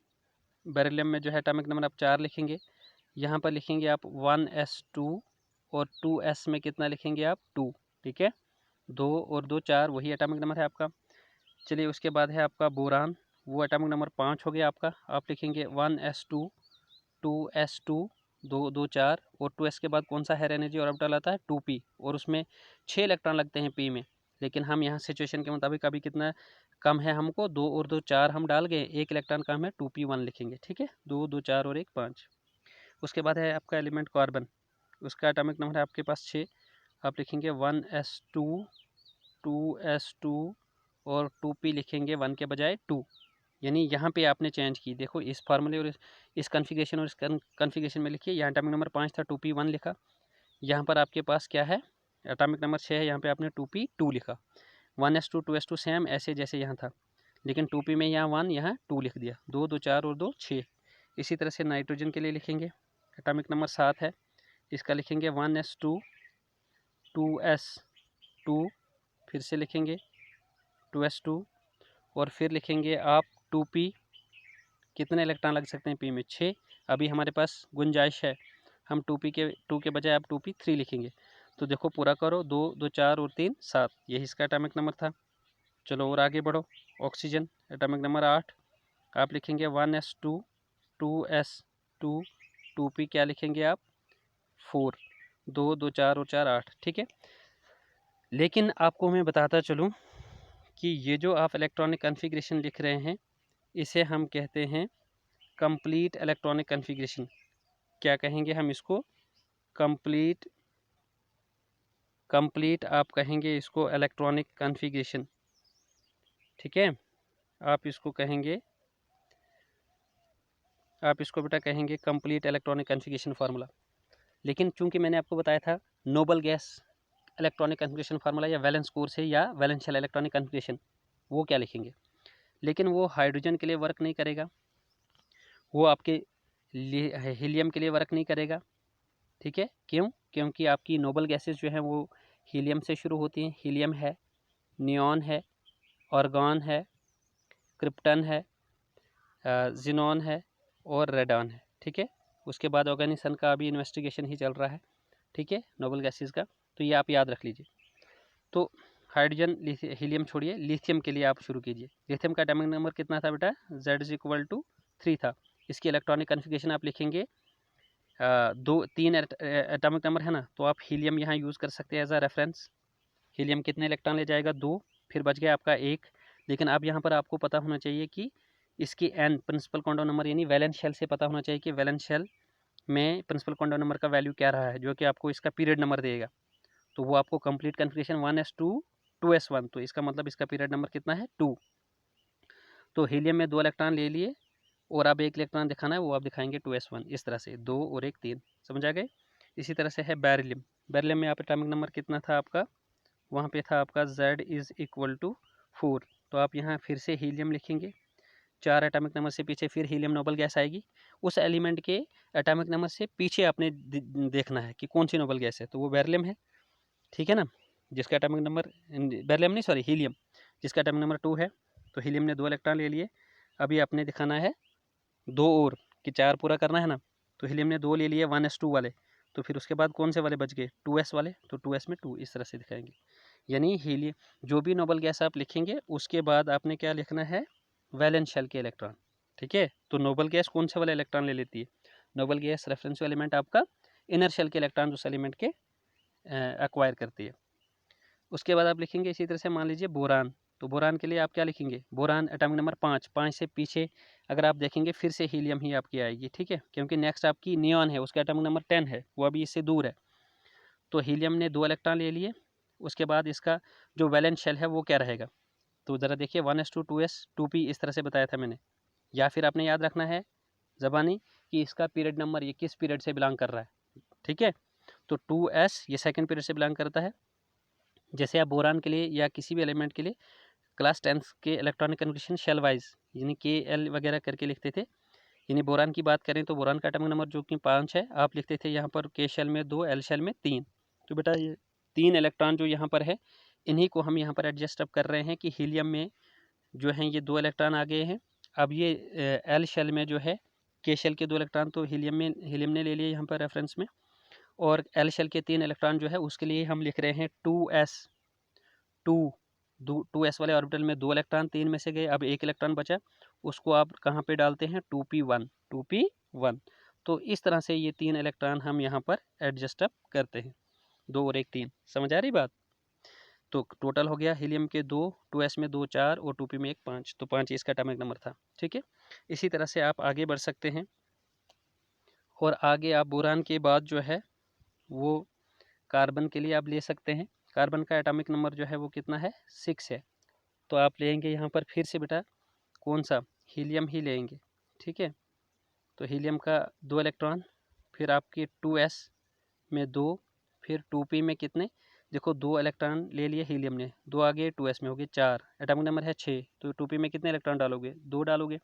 Speaker 1: बेरिलियम में जो है एटॉमिक नंबर आप 4 लिखेंगे। यहाँ पर लिखेंगे आप 1s2 और 2s में कितना लिखेंगे आप 2। ठीक है, 2 और 2 4, वही एटॉमिक नंबर है आपका। चलिए, उसके बाद है आपका बोरान, वो एटॉमिक नंबर 5 हो गया आपका, आप लिखेंगे 1s2, 2s2, 2 2 4, और 2s के बाद कौन सा हायर एनर्जी ऑर्बिटल आता है, 2p, और उसमें 6 इलेक्ट्रॉन लगते हैं p में। लेकिन हम यहाँ सिचुएशन के मुताबिक अभी कितना कम है हमको, 2 और 2 4 हम डाल गए, 1 इलेक्ट्रॉन कम है, 2p1 लिखेंगे। ठीक है, 2 2 4 और 1 5। उसके बाद है आपका एलिमेंट कार्बन, उसका एटॉमिक नंबर है आपके पास 6, आप लिखेंगे 1s2, 2s2 और 2p लिखेंगे 1 के बजाय 2, यानी यहाँ पे आपने चेंज की, देखो इस फार्मूले और इस कन्फिग्रेशन और इस कन्फिग्रेशन में लिखिए। यहाँ एटॉमिक नंबर 5 था, 2p1 लिखा। यहाँ पर आपके पास क्या है, एटॉमिक नंबर 6 है, यहाँ पे आपने 2p2 लिखा। 1s2 2s2 सेम ऐसे जैसे यहाँ था, लेकिन 2p में यहाँ 1 यहाँ 2 लिख दिया। 2 2 4 और 2 6। इसी तरह से नाइट्रोजन के लिए लिखेंगे, एटॉमिक नंबर 7 है, इसका लिखेंगे 1s2 2s2, फिर से लिखेंगे 2s2, और फिर लिखेंगे आप 2p। कितने इलेक्ट्रॉन लग सकते हैं p में, 6। अभी हमारे पास गुंजाइश है, हम 2 के बजाय आप 2p3 लिखेंगे। तो देखो पूरा करो, 2 2 4 और 3 7, यही इसका एटॉमिक नंबर था। चलो और आगे बढ़ो। ऑक्सीजन एटॉमिक नंबर 8, आप लिखेंगे 1s2 2s2 2p, क्या लिखेंगे आप 4। 2 2 4 और 4 8, ठीक है। लेकिन आपको मैं बताता चलूँ कि ये जो आप इलेक्ट्रॉनिक कन्फिग्रेशन लिख रहे हैं, इसे हम कहते हैं कंप्लीट इलेक्ट्रॉनिक कन्फिग्रेशन। क्या कहेंगे हम इसको, कंप्लीट आप कहेंगे इसको इलेक्ट्रॉनिक कन्फिग्रेशन, ठीक है। आप इसको बेटा कहेंगे कंप्लीट इलेक्ट्रॉनिक कन्फिग्रेशन फार्मूला। लेकिन चूंकि मैंने आपको बताया था noble gas electronic configuration formula या वैलेंस कोर्स है या वैलेंशियल इलेक्ट्रॉनिक कन्फिग्रेशन, वो क्या लिखेंगे। लेकिन वो हाइड्रोजन के लिए वर्क नहीं करेगा, वो आपके हीलियम के लिए वर्क नहीं करेगा, ठीक है। क्यों, क्योंकि आपकी नोबल गैसेस जो हैं वो हीलियम से शुरू होती हैं। हीलियम है, नियॉन है, ऑर्गॉन है, क्रिप्टन है, जिनॉन है और रेडॉन है, ठीक है। उसके बाद ऑर्गेनिसन का अभी इन्वेस्टिगेशन ही चल रहा है, ठीक है, नोबल गैसेस का। तो ये आप याद रख लीजिए। तो हाइड्रोजन हीलियम छोड़िए, लिथियम के लिए आप शुरू कीजिए। लिथियम का एटॉमिक नंबर कितना था बेटा, Z=3 था। इसकी इलेक्ट्रॉनिक कन्फिग्रेशन आप लिखेंगे 3 एटॉमिक नंबर है ना, तो आप हीलियम यहाँ यूज़ कर सकते हैं एज अ रेफरेंस। हीलियम कितने इलेक्ट्रॉन ले जाएगा, 2, फिर बच गया आपका 1। लेकिन अब यहाँ पर आपको पता होना चाहिए कि इसकी n प्रिंसिपल क्वांटम नंबर यानी वैलेंस शेल से पता होना चाहिए कि वैलेंस शेल में प्रिंसिपल क्वांटम नंबर का वैल्यू क्या रहा है, जो कि आपको इसका पीरियड नंबर देगा। तो वो आपको कंप्लीट कन्फिग्रेशन 1s2 2s1, तो इसका मतलब इसका पीरियड नंबर कितना है, 2। तो हीलियम में 2 इलेक्ट्रॉन ले लिए और अब 1 इलेक्ट्रॉन दिखाना है, वो आप दिखाएंगे 2s1। इस तरह से 2 और 1 3, समझ आ गए। इसी तरह से है बेरिलियम। बेरिलियम में आप एटॉमिक नंबर कितना था आपका, वहाँ पे था आपका Z=4। तो आप यहाँ फिर से हीलियम लिखेंगे, 4 एटॉमिक नंबर से पीछे फिर हीलियम नोबल गैस आएगी। उस एलिमेंट के एटॉमिक नंबर से पीछे आपने देखना है कि कौन सी नोबल गैस है, तो वो बेरिलियम है, ठीक है ना। जिसका एटॉमिक नंबर, बेरिलियम नहीं सॉरी हीलियम, जिसका एटॉमिक नंबर 2 है। तो हीलियम ने 2 इलेक्ट्रॉन ले लिए। अभी आपने दिखाना है 2 और, कि 4 पूरा करना है ना। तो हीलियम ने 2 ले लिए 1s2 वाले, तो फिर उसके बाद कौन से वाले बच गए, 2s वाले, तो 2s में 2 इस तरह से दिखाएंगे। यानी हीलियम जो भी नोबल गैस आप लिखेंगे उसके बाद आपने क्या लिखना है, वैलेंस शेल के इलेक्ट्रॉन, ठीक है। तो नोबल गैस कौन से वाले इलेक्ट्रॉन ले लेती है, नोबल गैस रेफरेंस एलिमेंट आपका इनर शेल के इलेक्ट्रॉन उस एलिमेंट के एक्वायर करती है। उसके बाद आप लिखेंगे इसी तरह से, मान लीजिए बोरान। तो बोरान के लिए आप क्या लिखेंगे, बोरान एटॉमिक नंबर 5, 5 से पीछे अगर आप देखेंगे फिर से हीलियम ही आपकी आएगी, ठीक है। क्योंकि नेक्स्ट आपकी नियॉन है, उसका एटॉमिक नंबर 10 है, वो अभी इससे दूर है। तो हीलियम ने 2 इलेक्ट्रॉन ले लिए। उसके बाद इसका जो वैलेंस शेल है वो क्या रहेगा, तो ज़रा देखिए 1s2 2s 2p, इस तरह से बताया था मैंने। या फिर आपने याद रखना है ज़बानी कि इसका पीरियड नंबर ये किस पीरियड से बिलोंग कर रहा है, ठीक है। तो 2s ये सेकंड पीरियड से बिलोंग करता है। जैसे आप बोरान के लिए या किसी भी एलिमेंट के लिए क्लास 10 के इलेक्ट्रॉनिक कन्फिग्रेशन शेल वाइज यानी KL वगैरह करके लिखते थे। यानी बोरान की बात करें तो बोरान का एटॉमिक नंबर जो कि 5 है, आप लिखते थे यहाँ पर K शेल में 2, L शेल में 3। तो बेटा ये 3 इलेक्ट्रॉन जो यहाँ पर है, इन्हीं को हम यहाँ पर एडजस्ट अप कर रहे हैं कि हीलियम में जो हैं ये 2 इलेक्ट्रॉन आ गए हैं। अब ये L शेल में जो है K शेल के 2 इलेक्ट्रॉन तो हीलियम ने ले लिए यहाँ पर रेफरेंस में, और L शेल के 3 इलेक्ट्रॉन जो है उसके लिए हम लिख रहे हैं 2s वाले ऑर्बिटल में 2 इलेक्ट्रॉन 3 में से गए, अब 1 इलेक्ट्रॉन बचा, उसको आप कहाँ पे डालते हैं, 2p1। तो इस तरह से ये 3 इलेक्ट्रॉन हम यहाँ पर एडजस्ट अप करते हैं, 2 और 1 3, समझ आ रही बात। तो टोटल हो गया हीलियम के 2, 2s में 2 4 और 2p में 1 5, तो 5 इसका एटॉमिक नंबर था, ठीक है। इसी तरह से आप आगे बढ़ सकते हैं, और आगे आप बोरान के बाद जो है वो कार्बन के लिए आप ले सकते हैं। कार्बन का एटॉमिक नंबर जो है वो कितना है, 6 है। तो आप लेंगे यहाँ पर फिर से बेटा कौन सा, हीलियम ही लेंगे, ठीक है। तो हीलियम का 2 इलेक्ट्रॉन, फिर आपके 2s में 2, फिर 2p में कितने, देखो 2 इलेक्ट्रॉन ले लिए हीलियम ने, 2 आगे 2s में हो गए 4, एटॉमिक नंबर है 6, तो 2p में कितने इलेक्ट्रॉन डालोगे, 2 डालोगे।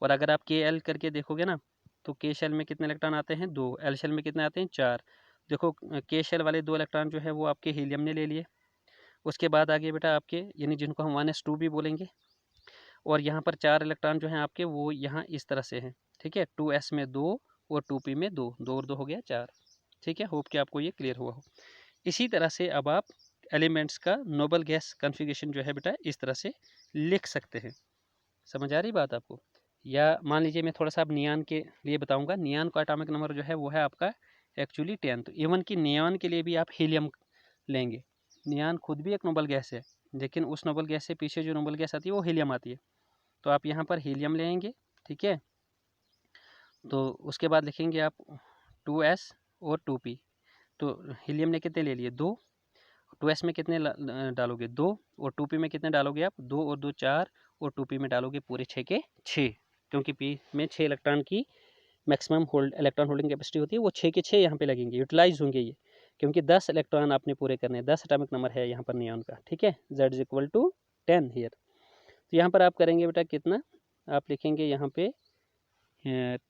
Speaker 1: और अगर आप Kl करके देखोगे ना, तो K शेल में कितने इलेक्ट्रॉन आते हैं, 2, L शेल में कितने आते हैं, 4। देखो K शेल वाले 2 इलेक्ट्रॉन जो है वो आपके हीलियम ने ले लिए। उसके बाद आगे बेटा आपके, यानी जिनको हम 1s2 भी बोलेंगे, और यहाँ पर 4 इलेक्ट्रॉन जो हैं आपके वो यहाँ इस तरह से हैं, ठीक है। 2s में 2 और 2p में 2, 2 और 2 हो गया 4, ठीक है। होप कि आपको ये क्लियर हुआ हो। इसी तरह से अब आप एलिमेंट्स का नोबल गैस कन्फिगरेशन जो है बेटा इस तरह से लिख सकते हैं। समझ आ रही बात आपको? या मान लीजिए मैं थोड़ा सा अब नियान के लिए बताऊंगा। नियान का एटॉमिक नंबर जो है वो है आपका एक्चुअली 10। तो इवन कि नियान के लिए भी आप हीलियम लेंगे। नियान खुद भी एक नोबल गैस है, लेकिन उस नोबल गैस से पीछे जो नोबल गैस आती है वो हीलियम आती है। तो आप यहाँ पर हीलियम लेंगे, ठीक है। तो उसके बाद लिखेंगे आप 2s और 2p। तो हीलियम ने कितने ले लिए, 2, 2s में कितने डालोगे, 2, और 2p में कितने डालोगे आप, 2 और 2 4, और 2p में डालोगे पूरे 6 के 6, क्योंकि p में 6 इलेक्ट्रॉन की मैक्सिमम इलेक्ट्रॉन होल्डिंग कैपेसिटी होती है, वो 6 के 6 यहाँ पे लगेंगे, यूटिलाइज होंगे ये, क्योंकि 10 इलेक्ट्रॉन आपने पूरे करने हैं, 10 एटॉमिक नंबर है यहाँ पर नियॉन का, ठीक है। z is equal to 10 here. तो यहाँ पर आप करेंगे बेटा कितना, आप लिखेंगे यहाँ पे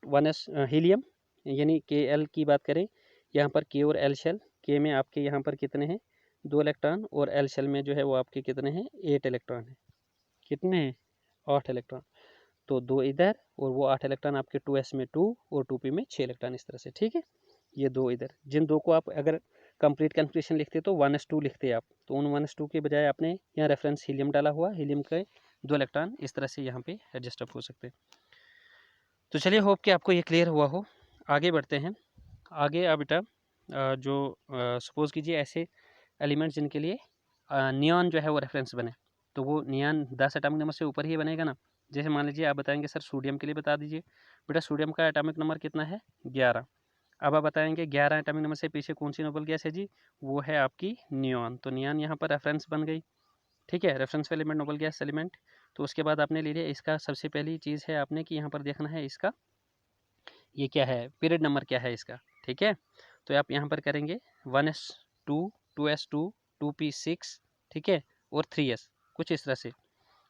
Speaker 1: 1s हीलियम, यानी Kl की बात करें, यहाँ पर K और L शेल, K में आपके यहाँ पर कितने हैं, 2 इलेक्ट्रॉन, और L शेल में जो है वो आपके कितने हैं, 8 इलेक्ट्रॉन है। कितने हैं, 8 इलेक्ट्रॉन। तो 2 इधर, और वो 8 इलेक्ट्रॉन आपके 2s में 2 और 2p में 6 इलेक्ट्रॉन, इस तरह से, ठीक है। ये 2 इधर, जिन 2 को आप अगर कंप्लीट कन्फिगरेशन लिखते तो 1s2 लिखते आप, तो उन 1s2 के बजाय आपने यहाँ रेफरेंस हीलियम डाला हुआ, हीलियम के 2 इलेक्ट्रॉन इस तरह से यहाँ पे एडजस्ट अप हो सकते हैं। तो चलिए, होप कि आपको ये क्लियर हुआ हो। आगे बढ़ते हैं। आगे अब बेटा जो सपोज़ कीजिए ऐसे एलिमेंट जिनके लिए नियॉन जो है वो रेफरेंस बने, तो वो नियॉन 10 एटॉमिक नंबर से ऊपर ही बनेगा ना। जैसे मान लीजिए आप बताएंगे सर सोडियम के लिए बता दीजिए, बेटा सोडियम का एटॉमिक नंबर कितना है, 11। अब आप बताएंगे 11 एटॉमिक नंबर से पीछे कौन सी नोबल गैस है जी, वो है आपकी नियॉन। तो नियॉन यहाँ पर रेफरेंस बन गई, ठीक है, reference element noble gas element. तो उसके बाद आपने ले लिया इसका, सबसे पहली चीज़ है आपने कि यहाँ पर देखना है इसका ये क्या है, पीरियड नंबर क्या है इसका, ठीक है। तो आप यहाँ पर करेंगे 1s2, 2s2, 2p6, ठीक है, और 3s, कुछ इस तरह से।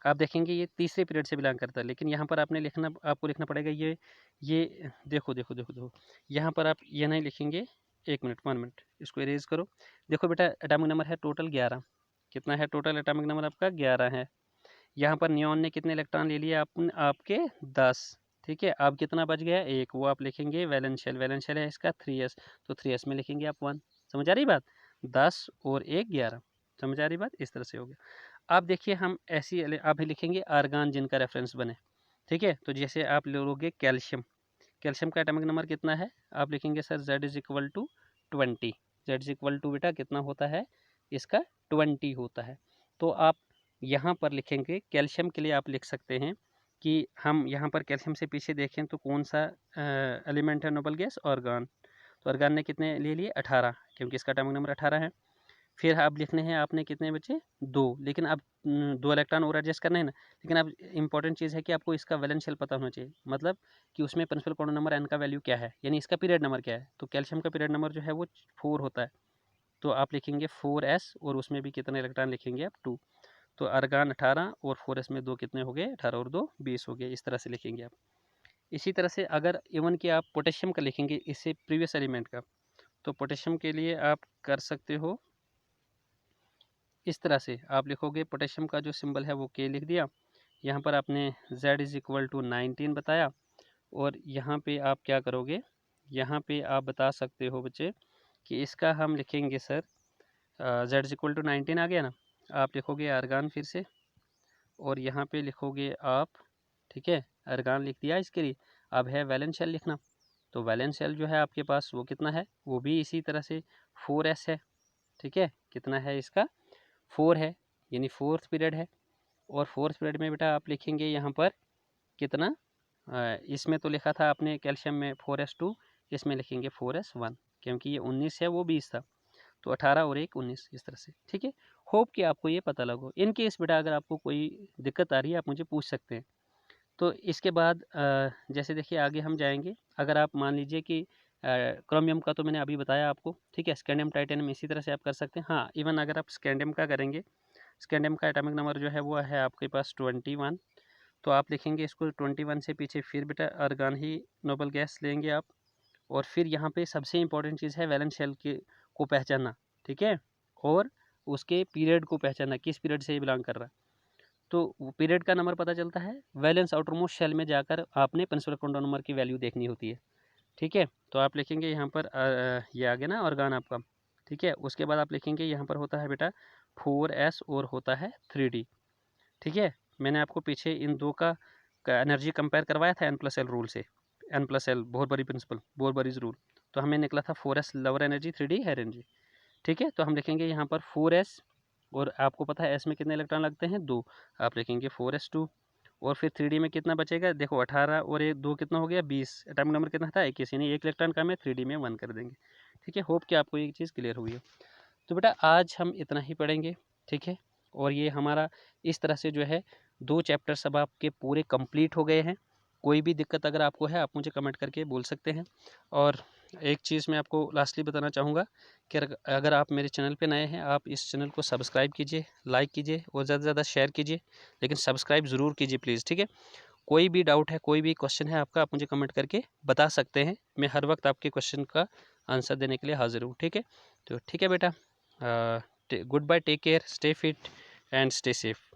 Speaker 1: आप देखेंगे ये तीसरे पीरियड से बिलोंग करता है, लेकिन यहाँ पर आपने लिखना, आपको लिखना पड़ेगा ये देखो देखो देखो देखो, यहाँ पर आप ये नहीं लिखेंगे, 1 मिनट इसको इरेज करो। देखो बेटा एटॉमिक नंबर है टोटल 11, कितना है टोटल एटॉमिक नंबर आपका, 11 है। यहाँ पर नियॉन ने कितने इलेक्ट्रॉन ले लिए आपके 10, ठीक है। अब कितना बच गया, 1, वो आप लिखेंगे वैलेंस शेल, वैलेंस शेल है इसका 3s, तो 3s में लिखेंगे आप 1। समझ आ रही बात, 10 और 1 11, समझ आ रही बात, इस तरह से हो गया। आप देखिए हम ऐसी आप ही लिखेंगे आर्गान जिनका रेफरेंस बने, ठीक है। तो जैसे आप लोगे कैल्शियम, कैल्शियम का एटॉमिक नंबर कितना है, आप लिखेंगे sir z is equal to 20, z is equal to बेटा कितना होता है इसका, 20 होता है। तो आप यहाँ पर लिखेंगे कैल्शियम के लिए, आप लिख सकते हैं कि हम यहाँ पर कैल्शियम से पीछे देखें तो कौन सा एलिमेंट है नोबल गैस, आर्गान। तो आर्गान ने कितने ले लिए, 18, क्योंकि इसका एटॉमिक नंबर 18 है। फिर अब लिखने हैं आपने कितने बचे, 2, लेकिन अब 2 इलेक्ट्रॉन और एडजस्ट करना है ना। लेकिन अब इंपॉर्टेंट चीज़ है कि आपको इसका वैलेंस शेल पता होना चाहिए, मतलब कि उसमें प्रिंसिपल कोऑर्डिनेट नंबर n का वैल्यू क्या है, यानी इसका पीरियड नंबर क्या है। तो कैल्शियम का पीरियड नंबर जो है वो 4 होता है, तो आप लिखेंगे 4s, और उसमें भी कितने इलेक्ट्रॉन लिखेंगे आप, 2। तो आर्गान 18 और 4s में 2 कितने हो गए, 18 और 2 20 हो गए, इस तरह से लिखेंगे आप। इसी तरह से अगर इवन कि आप पोटेशियम का लिखेंगे इससे प्रीवियस एलिमेंट का, तो पोटेशियम के लिए आप कर सकते हो इस तरह से, आप लिखोगे पोटेशियम का जो सिंबल है वो K लिख दिया, यहाँ पर आपने Z इज इक्वल टू 19 बताया, और यहाँ पे आप क्या करोगे, यहाँ पे आप बता सकते हो बच्चे कि इसका हम लिखेंगे sir Z is equal to 19 आ गया ना, आप लिखोगे आर्गान फिर से, और यहाँ पे लिखोगे आप, ठीक है, आर्गान लिख दिया इसके लिए। अब है वैलेंस शेल लिखना, तो वैलेंस शेल जो है आपके पास वो कितना है, वो भी इसी तरह से 4s है, ठीक है। कितना है इसका, 4 है, यानी 4th पीरियड है। और 4th पीरियड में बेटा आप लिखेंगे यहाँ पर कितना, इसमें तो लिखा था आपने कैल्शियम में 4s2, इसमें लिखेंगे 4s1, क्योंकि ये 19 है वो 20 था, तो 18 और 1 19, इस तरह से, ठीक है। होप कि आपको ये पता लगो। इन केस बेटा अगर आपको कोई दिक्कत आ रही है आप मुझे पूछ सकते हैं। तो इसके बाद जैसे देखिए आगे हम जाएंगे। अगर आप मान लीजिए कि क्रोमियम का तो मैंने अभी बताया आपको, ठीक है। स्कैंडियम टाइटेनियम इसी तरह से आप कर सकते हैं। हाँ, इवन अगर आप स्कैंडियम का करेंगे, स्कैंडियम का एटॉमिक नंबर जो है वो है आपके पास 21। तो आप लिखेंगे इसको 21 से पीछे फिर बेटा आर्गन ही नोबल गैस लेंगे आप। और फिर यहाँ पे सबसे इंपॉर्टेंट चीज़ है वैलेंस शेल के को पहचानना, ठीक है। और उसके पीरियड को पहचानना, किस पीरियड से ये बिलोंग कर रहा है। तो पीरियड का नंबर पता चलता है, वैलेंस आउटरमोस्ट शेल में जाकर आपने प्रिंसिपल क्वांटम नंबर की वैल्यू देखनी होती है, ठीक है। तो आप लिखेंगे यहाँ पर ये आ गया ना ऑर्गन आपका, ठीक है। उसके बाद आप लिखेंगे यहाँ पर होता है बेटा 4s और होता है 3d, ठीक है। मैंने आपको पीछे इन दो का एनर्जी कंपेयर करवाया था n+l रूल से, n+l बोरबरी प्रिंसिपल, बोरबरीज रूल। तो हमें निकला था 4s lower energy, 3d higher energy, ठीक है। तो हम लिखेंगे यहाँ पर 4s, और आपको पता है s में कितने इलेक्ट्रॉन लगते हैं, 2। आप लिखेंगे 4s2। और फिर 3d में कितना बचेगा, देखो 18 और ये 2 कितना हो गया 20। एटॉमिक नंबर कितना था 21, यानी 1 इलेक्ट्रॉन कम है, 3d में 1 कर देंगे, ठीक है। होप कि आपको ये चीज़ क्लियर हुई है। तो बेटा आज हम इतना ही पढ़ेंगे, ठीक है। और ये हमारा इस तरह से जो है 2 चैप्टर सब आपके पूरे कंप्लीट हो गए हैं। कोई भी दिक्कत अगर आपको है आप मुझे कमेंट करके बोल सकते हैं। और एक चीज़ मैं आपको लास्टली बताना चाहूँगा कि अगर आप मेरे चैनल पे नए हैं, आप इस चैनल को सब्सक्राइब कीजिए, लाइक कीजिए और ज़्यादा से ज़्यादा शेयर कीजिए, लेकिन सब्सक्राइब ज़रूर कीजिए प्लीज़, ठीक है। कोई भी डाउट है, कोई भी क्वेश्चन है आपका, आप मुझे कमेंट करके बता सकते हैं। मैं हर वक्त आपके क्वेश्चन का आंसर देने के लिए हाजिर हूँ, ठीक है। तो ठीक है बेटा, good bye, take care, stay fit and stay safe.